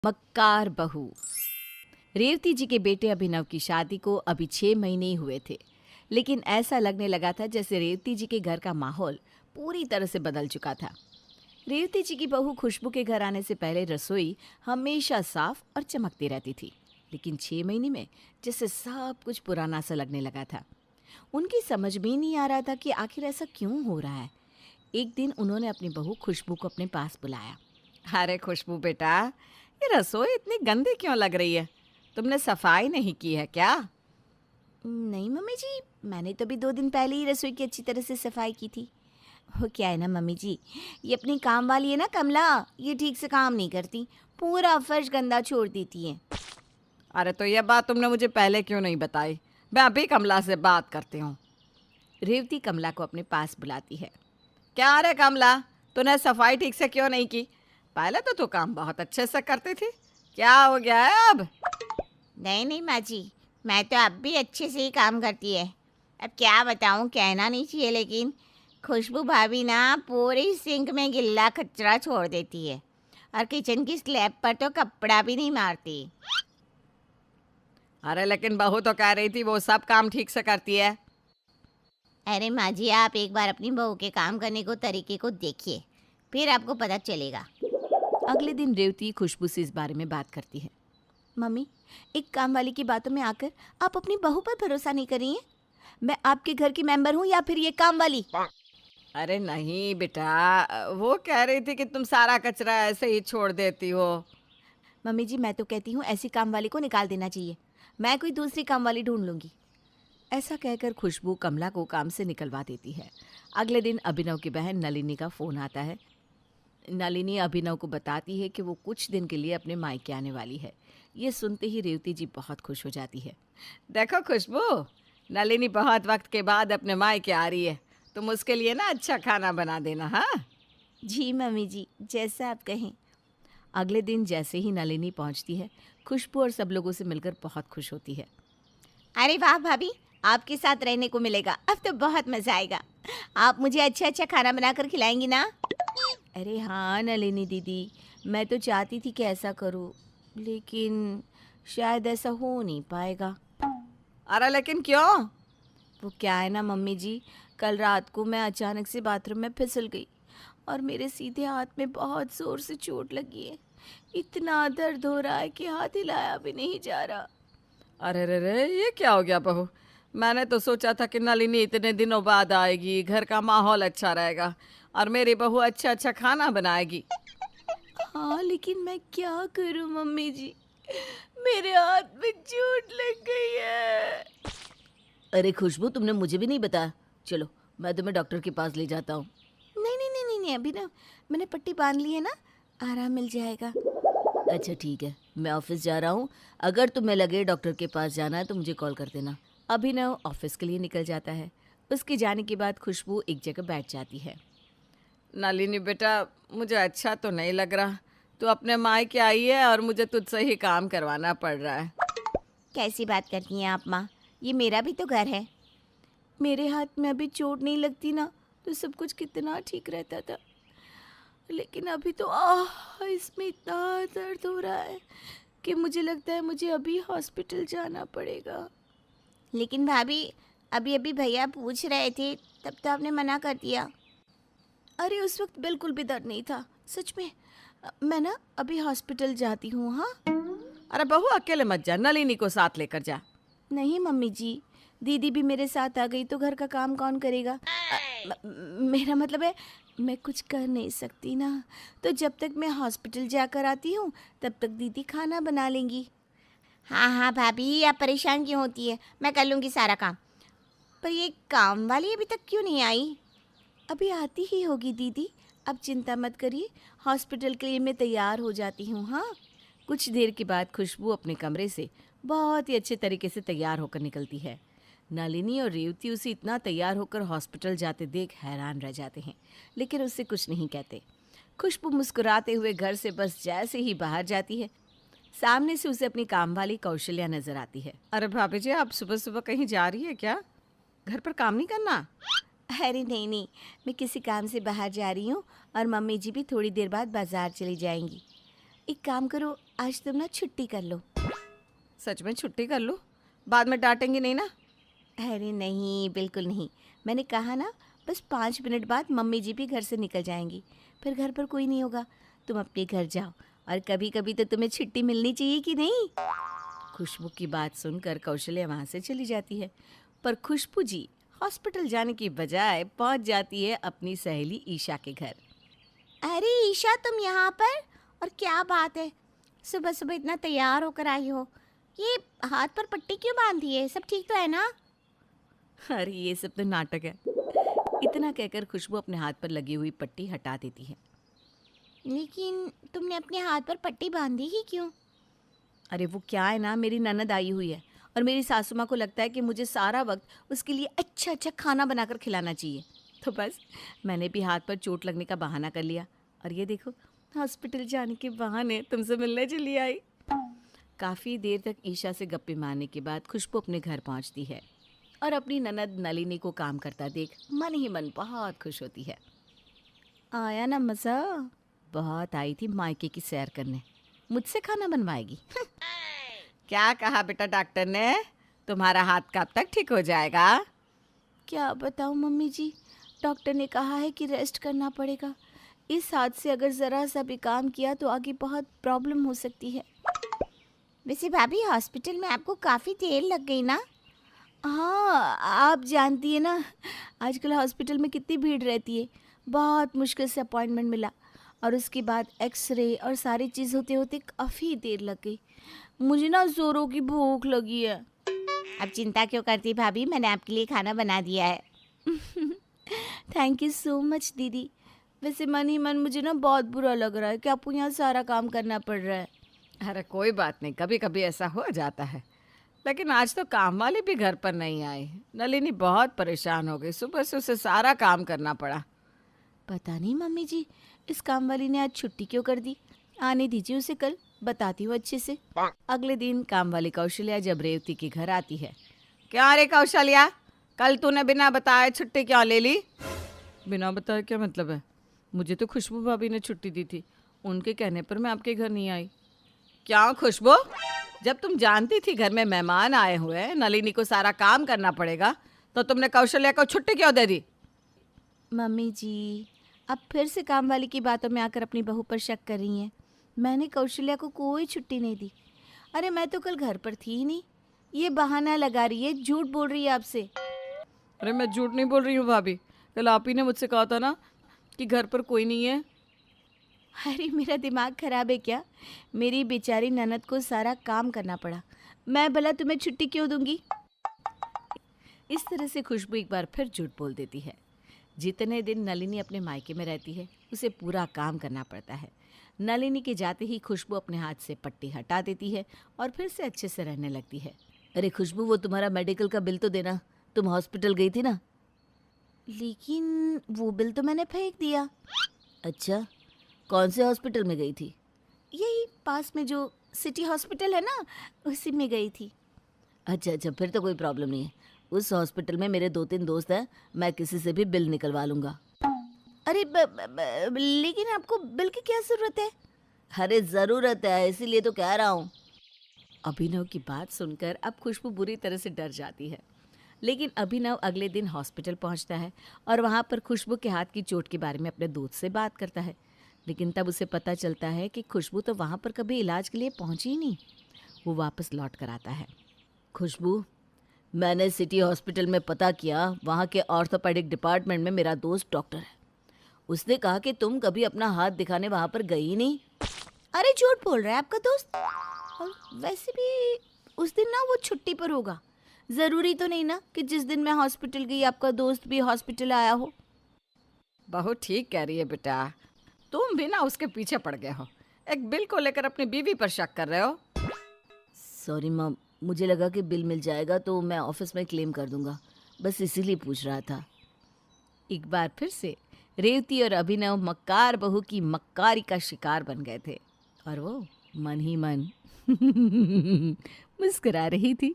मक्कार बहू। रेवती जी के बेटे अभिनव की शादी को अभी 6 महीने ही हुए थे, लेकिन ऐसा लगने लगा था जैसे रेवती जी के घर का माहौल पूरी तरह से बदल चुका था। रेवती जी की बहू खुशबू के घर आने से पहले रसोई हमेशा साफ और चमकती रहती थी, लेकिन 6 महीने में जैसे सब कुछ पुराना सा लगने लगा था। उनकी समझ में ही नहीं आ रहा था कि आखिर ऐसा क्यों हो रहा है। एक दिन उन्होंने अपनी बहू खुशबू को अपने पास बुलाया। अरे खुशबू बेटा, ये रसोई इतनी गंदी क्यों लग रही है? तुमने सफाई नहीं की है क्या? नहीं मम्मी जी, मैंने तो अभी 2 दिन पहले ही रसोई की अच्छी तरह से सफाई की थी। वो क्या है ना मम्मी जी, ये अपनी काम वाली है ना कमला, ये ठीक से काम नहीं करती, पूरा फर्श गंदा छोड़ देती है। अरे तो यह बात तुमने मुझे पहले क्यों नहीं बताई? मैं अभी कमला से बात करती हूँ। रेवती कमला को अपने पास बुलाती है। क्या रे कमला, तूने सफाई ठीक से क्यों नहीं की? पहले तो तू काम बहुत अच्छे से करती थी, क्या हो गया है अब? नहीं नहीं माँ जी, मैं तो अब भी अच्छे से ही काम करती है। अब क्या बताऊँ, कहना नहीं चाहिए लेकिन खुशबू भाभी ना पूरी सिंक में गिल्ला कचरा छोड़ देती है और किचन की स्लैब पर तो कपड़ा भी नहीं मारती। अरे लेकिन बहू तो कह रही थी वो सब काम ठीक से करती है। अरे माँ जी, आप एक बार अपनी बहू के काम करने को तरीके को देखिए, फिर आपको पता चलेगा। अगले दिन रेवती खुशबू से इस बारे में बात करती है। मम्मी, एक काम वाली की बातों में आकर आप अपनी बहू पर भरोसा नहीं कर रही हैं? मैं आपके घर की मेंबर हूँ या फिर ये काम वाली? अरे नहीं बेटा, वो कह रही थी कि तुम सारा कचरा ऐसे ही छोड़ देती हो। मम्मी जी, मैं तो कहती हूँ ऐसी काम वाली को निकाल देना चाहिए। मैं कोई दूसरी काम वाली ढूंढ लूंगी। ऐसा कहकर खुशबू कमला को काम से निकलवा देती है। अगले दिन अभिनव की बहन नलिनी का फोन आता है। नलिनी अभिनव को बताती है कि वो कुछ दिन के लिए अपने मायके आने वाली है। ये सुनते ही रेवती जी बहुत खुश हो जाती है। देखो खुशबू, नलिनी बहुत वक्त के बाद अपने मायके आ रही है। तुम उसके लिए ना अच्छा खाना बना देना, हाँ? जी मम्मी जी, जैसा आप कहें। अगले दिन जैसे ही नलिनी पहुंचती है, खुशबू और सब लोगों से मिलकर बहुत खुश होती है। अरे वाह भाभी, आपके साथ रहने को मिलेगा, अब तो बहुत मज़ा आएगा। आप मुझे अच्छा अच्छा खाना बनाकर खिलाएंगी ना? अरे हाँ नलिनी दीदी, मैं तो चाहती थी कि ऐसा करूँ, लेकिन शायद ऐसा हो नहीं पाएगा। अरे लेकिन क्यों? वो क्या है ना मम्मी जी, कल रात को मैं अचानक से बाथरूम में फिसल गई और मेरे सीधे हाथ में बहुत ज़ोर से चोट लगी है। इतना दर्द हो रहा है कि हाथ हिलाया भी नहीं जा रहा। अरे रे रे, ये क्या हो गया बहू? मैंने तो सोचा था कि नलिनी इतने दिनों बाद आएगी, घर का माहौल अच्छा रहेगा और मेरी बहू अच्छा अच्छा खाना बनाएगी। हाँ लेकिन मैं क्या करूँ मम्मी जी, मेरे हाथ में चोट लग गई है। अरे खुशबू, तुमने मुझे भी नहीं बताया। चलो मैं तुम्हें डॉक्टर के पास ले जाता हूँ। नहीं नहीं नहीं नहीं नहीं, अभी ना मैंने पट्टी बांध ली है ना, आराम मिल जाएगा। अच्छा ठीक है, मैं ऑफिस जा रहा हूँ। अगर तुम्हें लगे डॉक्टर के पास जाना है तो मुझे कॉल कर देना। अभिनव ऑफिस के लिए निकल जाता है। उसके जाने के बाद खुशबू एक जगह बैठ जाती है। नलिनी बेटा, मुझे अच्छा तो नहीं लग रहा। तू अपने मायके आई है और मुझे तुझसे ही काम करवाना पड़ रहा है। कैसी बात करती हैं आप माँ, ये मेरा भी तो घर है। मेरे हाथ में अभी चोट नहीं लगती ना, तो सब कुछ कितना ठीक रहता था, लेकिन अभी तो इसमें इतना दर्द हो रहा है कि मुझे लगता है मुझे अभी हॉस्पिटल जाना पड़ेगा। लेकिन भाभी, अभी अभी भैया पूछ रहे थे, तब तो आपने मना कर दिया। अरे उस वक्त बिल्कुल भी दर्द नहीं था, सच में। मैं ना अभी हॉस्पिटल जाती हूँ, हाँ? अरे बहू, अकेले मत जा, नलिनी को साथ लेकर जा। नहीं मम्मी जी, दीदी भी मेरे साथ आ गई तो घर का काम कौन करेगा? मेरा मतलब है, मैं कुछ कर नहीं सकती ना, तो जब तक मैं हॉस्पिटल जाकर आती हूँ तब तक दीदी खाना बना लेंगी। हाँ हाँ भाभी, आप परेशान क्यों होती है, मैं कर लूँगी सारा काम। पर ये काम वाली अभी तक क्यों नहीं आई? अभी आती ही होगी दीदी, अब चिंता मत करिए, हॉस्पिटल के लिए मैं तैयार हो जाती हूँ, हाँ? कुछ देर के बाद खुशबू अपने कमरे से बहुत ही अच्छे तरीके से तैयार होकर निकलती है। नलिनी और रेवती उसे इतना तैयार होकर हॉस्पिटल जाते देख हैरान रह जाते हैं, लेकिन उससे कुछ नहीं कहते। खुशबू मुस्कुराते हुए घर से बस जैसे ही बाहर जाती है, सामने से उसे अपनी काम वाली कौशल्या नजर आती है। अरे भाभी जी, आप सुबह सुबह कहीं जा रही है क्या? घर पर काम नहीं करना? अरे नहीं नहीं, मैं किसी काम से बाहर जा रही हूँ और मम्मी जी भी थोड़ी देर बाद बाज़ार चली जाएंगी। एक काम करो, आज तुम ना छुट्टी कर लो। सच में छुट्टी कर लूँ? बाद में डांटेंगी नहीं ना? अरे नहीं, बिल्कुल नहीं। मैंने कहा ना, बस 5 मिनट बाद मम्मी जी भी घर से निकल जाएंगी, फिर घर पर कोई नहीं होगा। तुम अपने घर जाओ, और कभी कभी तो तुम्हें छुट्टी मिलनी चाहिए कि नहीं। खुशबू की बात सुनकर कौशल्या वहाँ से चली जाती है, पर खुशबू जी हॉस्पिटल जाने की बजाय पहुँच जाती है अपनी सहेली ईशा के घर। अरे ईशा, तुम यहाँ पर? और क्या बात है, सुबह सुबह इतना तैयार होकर आई हो? ये हाथ पर पट्टी क्यों बांधी है? सब ठीक तो है ना? अरे ये सब तो नाटक है। इतना कहकर खुशबू अपने हाथ पर लगी हुई पट्टी हटा देती है। लेकिन तुमने अपने हाथ पर पट्टी बांधी ही क्यों? अरे वो क्या है ना, मेरी ननद आई हुई है और मेरी सासू माँ को लगता है कि मुझे सारा वक्त उसके लिए अच्छा अच्छा खाना बनाकर खिलाना चाहिए, तो बस मैंने भी हाथ पर चोट लगने का बहाना कर लिया, और ये देखो हॉस्पिटल जाने के बहाने तुमसे मिलने चली आई। काफ़ी देर तक ईशा से गप्पे मारने के बाद खुशबू अपने घर पहुंचती है और अपनी ननद नलिनी को काम करता देख मन ही मन बहुत खुश होती है। आया ना मज़ा? बहुत आई थी मायके की सैर करने, मुझसे खाना बनवाएगी। क्या कहा बेटा डॉक्टर ने? तुम्हारा हाथ कब तक ठीक हो जाएगा? क्या बताऊँ मम्मी जी, डॉक्टर ने कहा है कि रेस्ट करना पड़ेगा। इस हाथ से अगर ज़रा सा भी काम किया तो आगे बहुत प्रॉब्लम हो सकती है। वैसे भाभी, हॉस्पिटल में आपको काफ़ी देर लग गई ना? हाँ, आप जानती है ना, आजकल हॉस्पिटल में कितनी भीड़ रहती है। बहुत मुश्किल से अपॉइंटमेंट मिला, और उसके बाद एक्सरे और सारी चीज़ होते होते काफ़ी देर लग गई। मुझे ना ज़ोरों की भूख लगी है। अब चिंता क्यों करती भाभी, मैंने आपके लिए खाना बना दिया है। थैंक यू सो मच दीदी। वैसे मन ही मन मुझे ना बहुत बुरा लग रहा है कि आपको यहाँ सारा काम करना पड़ रहा है। अरे कोई बात नहीं, कभी कभी ऐसा हो जाता है, लेकिन आज तो काम वाले भी घर पर नहीं आई। नलिनी बहुत परेशान हो गई, सुबह से उसे सारा काम करना पड़ा। पता नहीं मम्मी जी, इस काम वाली ने आज छुट्टी क्यों कर दी। आने दीजिए उसे, कल बताती हूँ अच्छे से। अगले दिन काम वाली कौशल्या जब रेवती के घर आती है। क्या रे कौशल्या, कल तूने बिना बताए छुट्टी क्यों ले ली? बिना बताए क्या मतलब है? मुझे तो खुशबू भाभी ने छुट्टी दी थी, उनके कहने पर मैं आपके घर नहीं आई। क्या खुशबू, जब तुम जानती थी घर में मेहमान आए हुए हैं, नलिनी को सारा काम करना पड़ेगा, तो तुमने कौशल्या को छुट्टी क्यों दे दी? मम्मी जी, अब फिर से काम वाली की बातों में आकर अपनी बहू पर शक कर रही हैं। मैंने कौशल्या को कोई छुट्टी नहीं दी। अरे मैं तो कल घर पर थी ही नहीं। ये बहाना लगा रही है, झूठ बोल रही है आपसे। अरे मैं झूठ नहीं बोल रही हूँ भाभी, कल आप ही ने मुझसे कहा था ना कि घर पर कोई नहीं है। अरे मेरा दिमाग खराब है क्या? मेरी बेचारी ननद को सारा काम करना पड़ा, मैं भला तुम्हें छुट्टी क्यों दूंगी? इस तरह से खुशबू एक बार फिर झूठ बोल देती है। जितने दिन नलिनी अपने मायके में रहती है, उसे पूरा काम करना पड़ता है। नलिनी के जाते ही खुशबू अपने हाथ से पट्टी हटा देती है और फिर से अच्छे से रहने लगती है। अरे खुशबू, वो तुम्हारा मेडिकल का बिल तो देना, तुम हॉस्पिटल गई थी ना? लेकिन वो बिल तो मैंने फेंक दिया। अच्छा, कौन से हॉस्पिटल में गई थी? यही पास में जो सिटी हॉस्पिटल है ना, उसी में गई थी। अच्छा अच्छा, फिर तो कोई प्रॉब्लम नहीं है। उस हॉस्पिटल में मेरे 2-3 दोस्त हैं, मैं किसी से भी बिल निकलवा लूँगा। अरे लेकिन आपको बिल की क्या ज़रूरत है? अरे ज़रूरत है, इसीलिए तो कह रहा हूँ। अभिनव की बात सुनकर अब खुशबू बुरी तरह से डर जाती है, लेकिन अभिनव अगले दिन हॉस्पिटल पहुंचता है और वहां पर खुशबू के हाथ की चोट के बारे में अपने दोस्त से बात करता है। लेकिन तब उसे पता चलता है कि खुशबू तो वहां पर कभी इलाज के लिए पहुंची ही नहीं। वो वापस लौट कर आता है। खुशबू, मैंने सिटी हॉस्पिटल में पता किया, वहाँ के ऑर्थोपेडिक डिपार्टमेंट में मेरा दोस्त डॉक्टर है। उसने कहा कि तुम कभी अपना हाथ दिखाने वहाँ पर गई ही नहीं। अरे झूठ बोल रहा है आपका दोस्त। और वैसे भी उस दिन ना वो छुट्टी पर होगा। ज़रूरी तो नहीं ना कि जिस दिन मैं हॉस्पिटल गई आपका दोस्त भी हॉस्पिटल आया हो। बहुत ठीक कह रही है बेटा, तुम भी ना उसके पीछे पड़ गए हो। एक बिल को लेकर अपनी बीवी पर शक कर रहे हो। सॉरी माँ, मुझे लगा कि बिल मिल जाएगा तो मैं ऑफिस में क्लेम कर दूंगा, बस इसीलिए पूछ रहा था। एक बार फिर से रेवती और अभिनव मक्कार बहू की मक्कारी का शिकार बन गए थे और वो मन ही मन मुस्कुरा रही थी।